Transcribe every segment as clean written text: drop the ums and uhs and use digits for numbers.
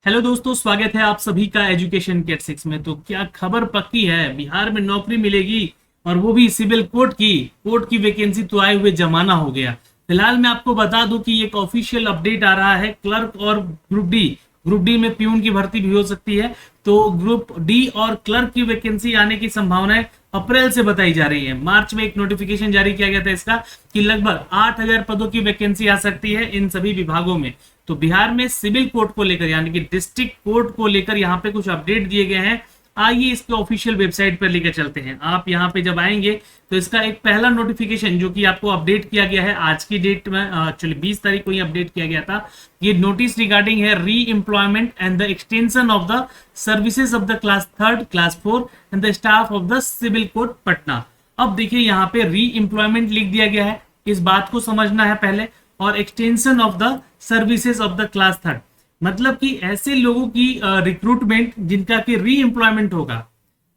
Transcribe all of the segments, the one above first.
Hello दोस्तों, स्वागत है आप सभी का एजुकेशन केट 6 में। तो क्या खबर पक्की है, बिहार में नौकरी मिलेगी और वो भी सिविल कोर्ट की वैकेंसी तो आए हुए जमाना हो गया। फिलहाल मैं आपको बता दूं कि एक ऑफिशियल अपडेट आ रहा है क्लर्क और ग्रुप डी में प्यून की भर्ती भी हो सकती है। तो ग्रुप डी और क्लर्क की वैकेंसी आने की संभावनाएं अप्रैल से बताई जा रही है। मार्च में एक नोटिफिकेशन जारी किया गया था इसका कि लगभग 8,000 पदों की वैकेंसी आ सकती है इन सभी विभागों में। तो बिहार में सिविल कोर्ट को लेकर यानी कि डिस्ट्रिक्ट कोर्ट को लेकर यहाँ पे कुछ अपडेट दिए गए हैं। आइए इसके ऑफिशियल वेबसाइट पर लेकर चलते हैं। आप यहाँ पे जब आएंगे तो इसका एक पहला नोटिफिकेशन जो कि आपको अपडेट किया गया है आज की डेट में, एक्चुअली 20 तारीख को ही अपडेट किया गया था। ये नोटिस रिगार्डिंग है re employment and the extension of the services of the class 3, class 4 and the staff of the civil court Patna. अब देखिए यहाँ पे री एम्प्लॉयमेंट लिख दिया गया है, इस बात को समझना है पहले। और extension of the services of the class 3 मतलब कि ऐसे लोगों की रिक्रूटमेंट जिनका कि री एम्प्लॉयमेंट होगा।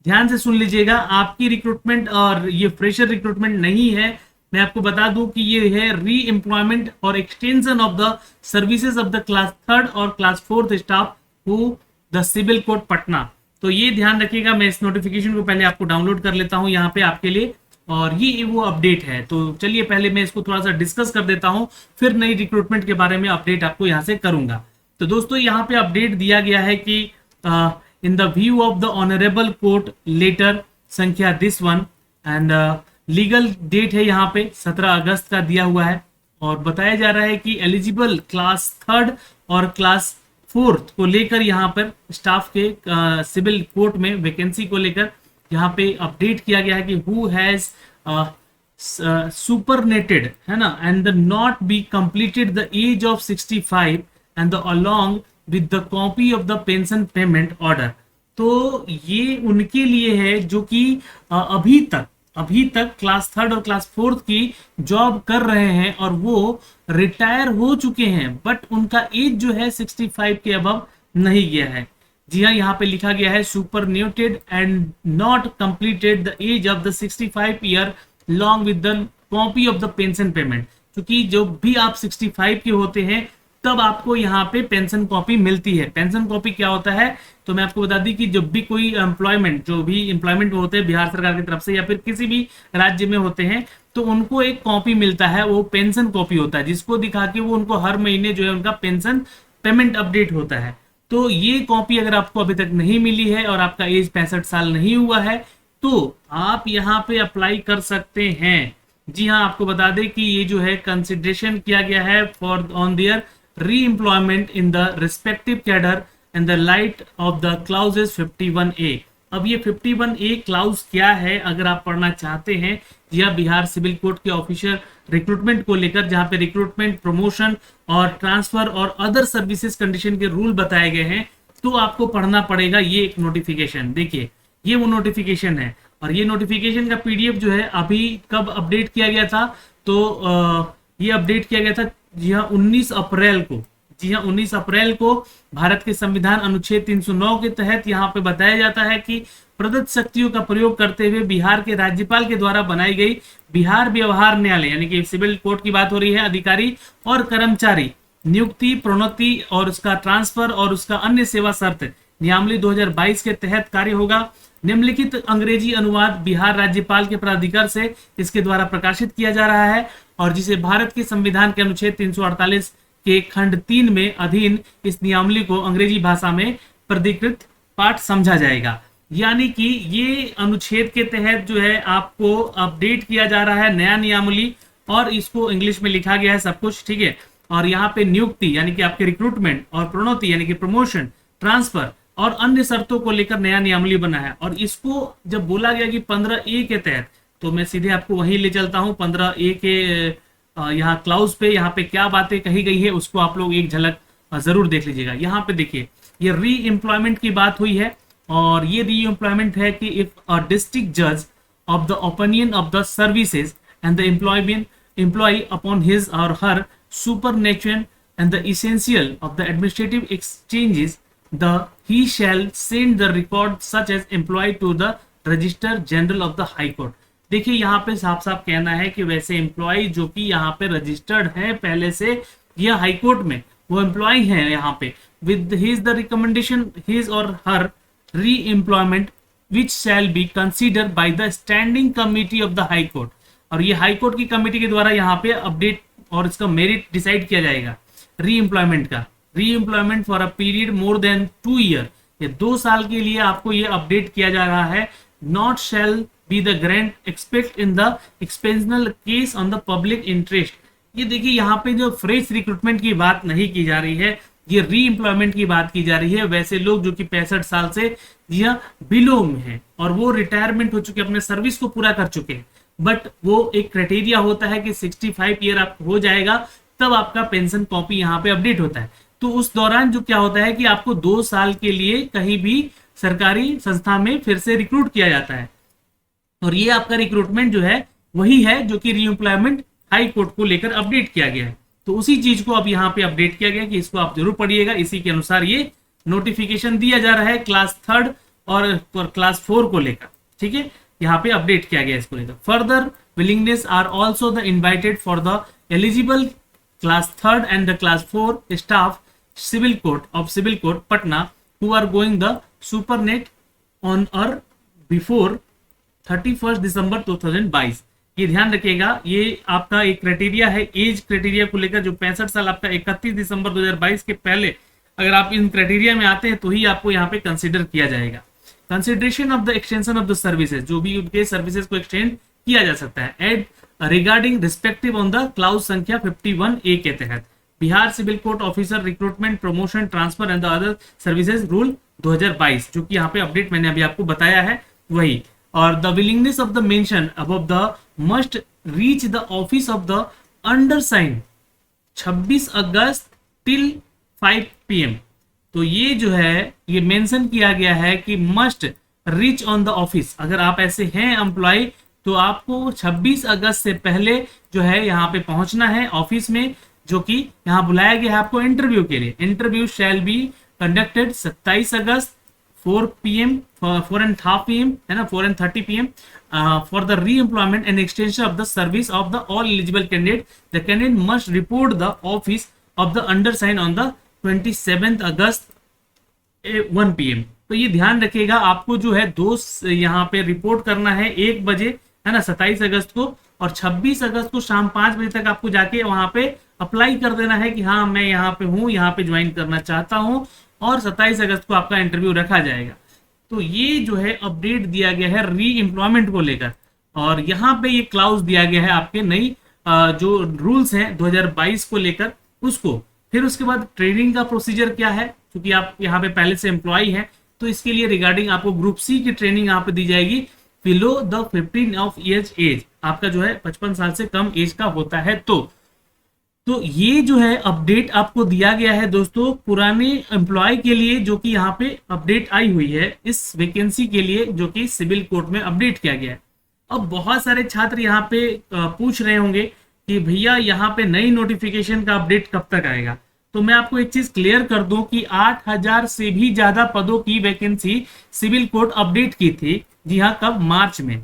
ध्यान से सुन लीजिएगा, आपकी रिक्रूटमेंट और ये फ्रेशर रिक्रूटमेंट नहीं है। मैं आपको बता दूं कि ये है री एम्प्लॉयमेंट और extension of the services of the class 3 और class 4 staff who the civil court Patna. तो ये ध्यान रखिएगा। मैं इस नोटिफिकेशन को पहले आपको डाउनलोड कर लेता हूं यहाँ पे आपके लिए, और ये वो अपडेट है। तो चलिए पहले मैं इसको थोड़ा सा डिस्कस कर देता हूं, फिर नई रिक्रूटमेंट के बारे में अपडेट आपको यहां से करूंगा। तो दोस्तों यहाँ पे अपडेट दिया गया है कि in the view of the honourable court letter संख्या this one and legal date है यहाँ पे 17 अगस्त का दिया हुआ है। और बताया जा रहा है कि एलिजिबल क्लास 3 और क्लास 4 को लेकर यहाँ पर स्टाफ के सिविल कोर्ट में वैकेंसी को लेकर यहाँ पे अपडेट किया गया है कि हु हैज सुपरनेटेड है ना and the not be completed the age of 65 and the along with the copy of the pension payment order. तो ये उनके लिए है जो कि अभी तक क्लास 3 और क्लास 4 की जॉब कर रहे हैं और वो रिटायर हो चुके हैं, बट उनका एज जो है 65 के अबव नहीं गया है। जी हाँ, यहाँ पे लिखा गया है superannuated and not completed the age of the 65 year long with the copy of the pension payment. क्योंकि जब भी आप 65 के होते हैं तब आपको यहाँ पे पेंशन कॉपी मिलती है। पेंशन कॉपी क्या होता है तो मैं आपको बता दी कि जब भी कोई जो भी एम्प्लॉयमेंट होते हैं बिहार सरकार की तरफ से या फिर किसी भी राज्य में होते हैं तो उनको एक कॉपी मिलता है, वो पेंशन कॉपी होता है, जिसको दिखा के वो उनको हर महीने जो है उनका पेंशन पेमेंट अपडेट होता है। तो ये कॉपी अगर आपको अभी तक नहीं मिली है और आपका एज 65 साल नहीं हुआ है तो आप यहाँ पे अप्लाई कर सकते हैं। जी हाँ, आपको बता दें कि ये जो है कंसिडरेशन किया गया है for on their reemployment in the respective cadre and the light of the clauses 51A। अब ये 51A क्लाउज क्या है अगर आप पढ़ना चाहते हैं, यह बिहार सिविल कोर्ट के ऑफिशियल रिक्रूटमेंट को लेकर जहां पे रिक्रूटमेंट, प्रमोशन और ट्रांसफर और अदर सर्विसेज कंडीशन के रूल बताए गए हैं, तो आपको पढ़ना पड़ेगा ये एक नोटिफिकेशन। देखिए ये वो नोटिफिकेशन है और ये नोटिफिकेशन का पीडीएफ जो है अभी कब अपडेट किया गया था तो ये अपडेट किया गया था जी हाँ 19 अप्रैल को। जी हाँ 19 अप्रैल को भारत के संविधान अनुच्छेद 309 के तहत यहाँ पे बताया जाता है कि प्रदत्त शक्तियों का प्रयोग करते हुए बिहार के राज्यपाल के द्वारा बनाई गई बिहार व्यवहार न्यायालय यानी कि सिविल कोर्ट की बात हो रही है, अधिकारी और कर्मचारी नियुक्ति, प्रोन्नति और उसका ट्रांसफर और उसका अन्य सेवा शर्त नियमावली 2022 के तहत कार्य होगा। निम्नलिखित अंग्रेजी अनुवाद बिहार राज्यपाल के प्राधिकार से इसके द्वारा प्रकाशित किया जा रहा है और जिसे भारत के संविधान के अनुच्छेद 348 के खंड 3 में अधीन इस नियमावली को अंग्रेजी भाषा में प्राधिकृत पाठ समझा जाएगा। यानी कि ये अनुच्छेद के तहत जो है आपको अपडेट किया जा रहा है नया नियमावली और इसको इंग्लिश में लिखा गया है सब कुछ, ठीक है। और यहाँ पे नियुक्ति यानी कि आपके रिक्रूटमेंट और प्रोन्नति यानी कि प्रमोशन, ट्रांसफर और अन्य शर्तों को लेकर नया नियमावली बना है। और इसको जब बोला गया कि 15A के तहत, तो मैं सीधे आपको वहीं ले चलता हूं 15A के यहाँ क्लाउज पे, यहाँ पे क्या बातें कही गई है उसको आप लोग एक झलक जरूर देख लीजिएगा। यहाँ पे देखिए ये री एम्प्लॉयमेंट की बात हुई है और ये री एम्प्लॉयमेंट है कि इफ अ डिस्ट्रिक्ट जज of the opinion of the services and the employ upon his और her supernatural and the essential of the administrative exchanges he shall send the record such as employee to the register general of the high court. देखिए यहाँ पे साफ साफ कहना है कि वैसे एम्प्लॉय जो कि यहाँ पे रजिस्टर्ड है पहले से, यह हाई कोर्ट में वो एम्प्लॉय है यहाँ पे, with his the recommendation his or her re-employment which shall be considered by the standing committee of the high court। और ये हाई कोर्ट की कमेटी के द्वारा यहाँ पे अपडेट और इसका मेरिट डिसाइड किया जाएगा री एम्प्लॉयमेंट का। री employment for a period more than 2 year, ये 2 साल के लिए आपको ये अपडेट किया जा रहा है। Not shall be the grant expect in the exceptional case on the public interest. ये देखिए यहाँ पे जो फ्रेश रिक्रूटमेंट की बात नहीं की जा रही है, ये री एम्प्लॉयमेंट की बात की जा रही है। वैसे लोग जो कि 65 साल से या बिलो में है और वो रिटायरमेंट हो चुके, अपने सर्विस को पूरा कर चुके हैं, बट वो एक क्राइटेरिया होता है कि 65 ईयर आप हो जाएगा तब आपका पेंशन कॉपी यहाँ पे अपडेट होता है। तो उस दौरान जो क्या होता है कि आपको 2 साल के लिए कहीं भी सरकारी संस्था में फिर से रिक्रूट किया जाता है, और ये आपका रिक्रूटमेंट जो है वही है जो कि रीएम्प्लॉयमेंट हाई कोर्ट को लेकर अपडेट किया गया है। तो उसी चीज को अब यहाँ पे अपडेट किया गया कि इसको आप जरूर पढ़िएगा। इसी के अनुसार ये नोटिफिकेशन दिया जा रहा है क्लास 3 और क्लास 4 को लेकर, ठीक है, यहाँ पे अपडेट किया गया इसको लेकर। Further willingness are also the invited for the eligible class 3 and the class 4 staff civil court of civil court Patna who are going the supernet on or before 31 December 2022। ये ध्यान रखिएगा, ये आपका एक क्राइटेरिया है एज क्राइटेरिया को लेकर, जो 65 साल आपका 31 दिसंबर 2022 के पहले अगर आप इन क्राइटेरिया में आते हैं तो ही आपको यहाँ पे कंसिडर किया जाएगा। Consideration of the extension of the services, जो भी उनके सर्विसेज को एक्सटेंड किया जा सकता है add regarding respective on the clause संख्या 51A के तहत Bihar civil court officer recruitment promotion transfer and the other services rule 2022, जो कि यहाँ पे अपडेट मैंने अभी आपको बताया है वही। और the willingness of the mention above the must reach the office of the undersigned 26 August till 5 PM। तो ये जो है ये मेंशन किया गया है कि must reach on the office, अगर आप ऐसे हैं एम्प्लॉय तो आपको 26 अगस्त से पहले जो है यहाँ पे पहुंचना है ऑफिस में, जो कि यहाँ बुलाया गया है आपको इंटरव्यू के लिए। Interview shall be conducted 27 August 4 PM 4:30 PM है ना 4:30 PM फॉर द री employment and extension of the service of the all eligible candidate. The candidate must report the office of the undersigned on the 27 August 1 PM। तो ये ध्यान रखिएगा, आपको जो है यहाँ पे रिपोर्ट करना है 1 बजे है ना 27 अगस्त को, और 26 अगस्त को शाम 5 बजे तक आपको जाके वहां पे अप्लाई कर देना है कि हाँ मैं यहाँ पे हूँ, यहाँ पे ज्वाइन करना चाहता हूँ, और 27 अगस्त को आपका इंटरव्यू रखा जाएगा। तो ये जो है अपडेट दिया गया है री एम्प्लॉयमेंट को लेकर, और यहाँ पे ये क्लाउज दिया गया है आपके नई जो रूल्स हैं 2022 को लेकर उसको। फिर उसके बाद ट्रेनिंग का प्रोसीजर क्या है, क्योंकि आप यहाँ पे पहले से एम्प्लॉय हैं, तो इसके लिए रिगार्डिंग आपको ग्रुप सी की ट्रेनिंग यहाँ पे दी जाएगी below the 15 of years age, आपका जो है 55 साल से कम एज का होता है। तो ये जो है अपडेट आपको दिया गया है दोस्तों पुराने एम्प्लॉय के लिए, जो कि यहाँ पे अपडेट आई हुई है इस वैकेंसी के लिए जो कि सिविल कोर्ट में अपडेट किया गया है। अब बहुत सारे छात्र यहाँ पे पूछ रहे होंगे कि भैया यहाँ पे नई नोटिफिकेशन का अपडेट कब तक आएगा। तो मैं आपको एक चीज क्लियर कर दूं कि 8000 से भी ज्यादा पदों की वैकेंसी सिविल कोर्ट अपडेट की थी, जी हाँ कब, मार्च में,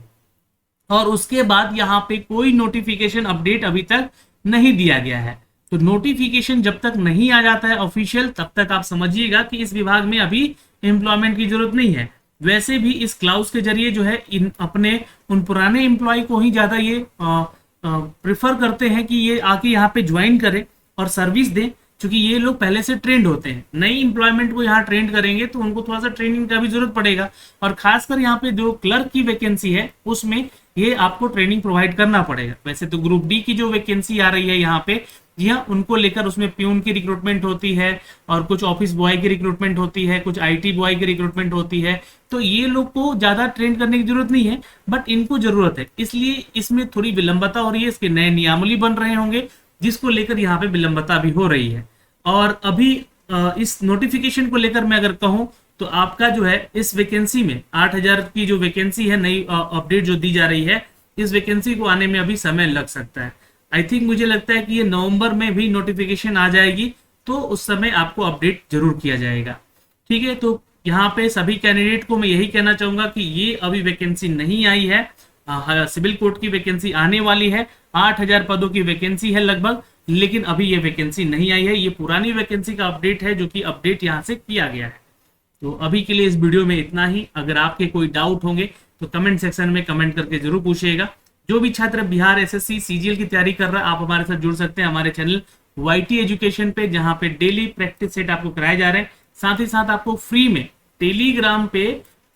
और उसके बाद यहाँ पे कोई नोटिफिकेशन अपडेट अभी तक नहीं दिया गया है। तो नोटिफिकेशन जब तक नहीं आ जाता है ऑफिशियल, तब तक आप समझिएगा कि इस विभाग में अभी एम्प्लॉयमेंट की जरूरत नहीं है। वैसे भी इस क्लाउज के जरिए जो है इन अपने उन पुराने एम्प्लॉय को ही ज्यादा ये प्रिफर करते हैं कि ये आके यहाँ पे ज्वाइन करें और सर्विस दें, क्योंकि ये लोग पहले से ट्रेंड होते हैं। नई एम्प्लॉयमेंट को यहाँ ट्रेंड करेंगे तो उनको थोड़ा सा ट्रेनिंग का भी जरूरत पड़ेगा, और खासकर यहाँ पे जो क्लर्क की वैकेंसी है उसमें ये आपको ट्रेनिंग प्रोवाइड करना पड़ेगा। वैसे तो ग्रुप डी की जो वैकेंसी आ रही है यहाँ पे, जी हाँ, उनको लेकर उसमें प्यून की रिक्रूटमेंट होती है, और कुछ ऑफिस बॉय की रिक्रूटमेंट होती है, कुछ IT बॉय की रिक्रूटमेंट होती है। तो ये लोग को ज्यादा ट्रेन करने की जरूरत नहीं है, बट इनको जरूरत है, इसलिए इसमें थोड़ी विलंबता हो रही है। इसके नए नियमावली बन रहे होंगे जिसको लेकर यहाँ पे विलंबता भी हो रही है। और अभी इस नोटिफिकेशन को लेकर मैं अगर कहूँ तो आपका जो है इस वैकेंसी में 8000 की जो वैकेंसी है नई अपडेट जो दी जा रही है, इस वैकेंसी को आने में अभी समय लग सकता है। आई थिंक मुझे लगता है कि ये नवंबर में भी नोटिफिकेशन आ जाएगी, तो उस समय आपको अपडेट जरूर किया जाएगा। ठीक है, तो यहाँ पे सभी कैंडिडेट को मैं यही कहना चाहूंगा कि ये अभी वैकेंसी नहीं आई है, सिविल कोर्ट की वैकेंसी आने वाली है। 8000 पदों की वैकेंसी है लगभग, लेकिन अभी ये वैकेंसी नहीं आई है। ये पुरानी वैकेंसी का अपडेट है जो कि अपडेट यहाँ से किया गया है। तो अभी के लिए इस वीडियो में इतना ही। अगर आपके कोई डाउट होंगे तो कमेंट सेक्शन में कमेंट करके जरूर पूछिएगा। जो भी छात्र बिहार एसएससी सीजीएल की तैयारी कर रहा है, आप हमारे साथ जुड़ सकते हैं हमारे चैनल वाईटी एजुकेशन पे, जहां पे डेली प्रैक्टिस सेट आपको कराए जा रहे हैं। साथ ही साथ आपको फ्री में टेलीग्राम पे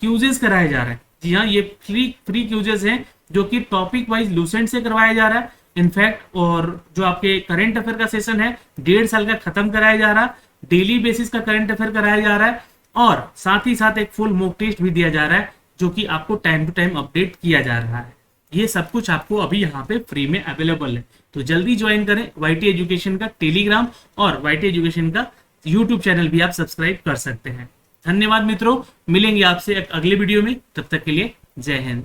क्यूजेस कराए जा रहे हैं। जी हाँ, ये फ्री क्यूजेस हैं जो कि टॉपिक वाइज लूसेंट से करवाया जा रहा है इनफैक्ट। और जो आपके करंट अफेयर का सेशन है 1.5 साल का खत्म कराया जा रहा है। डेली बेसिस का करंट अफेयर कराया जा रहा है और साथ ही साथ एक फुल मॉक टेस्ट भी दिया जा रहा है जो कि आपको टाइम टू टाइम अपडेट किया जा रहा है। ये सब कुछ आपको अभी यहाँ पे फ्री में अवेलेबल है। तो जल्दी ज्वाइन करें वाईटी एजुकेशन का टेलीग्राम, और वाईटी एजुकेशन का यूट्यूब चैनल भी आप सब्सक्राइब कर सकते हैं। धन्यवाद मित्रों, मिलेंगे आपसे एक अगले वीडियो में। तब तक के लिए जय हिंद।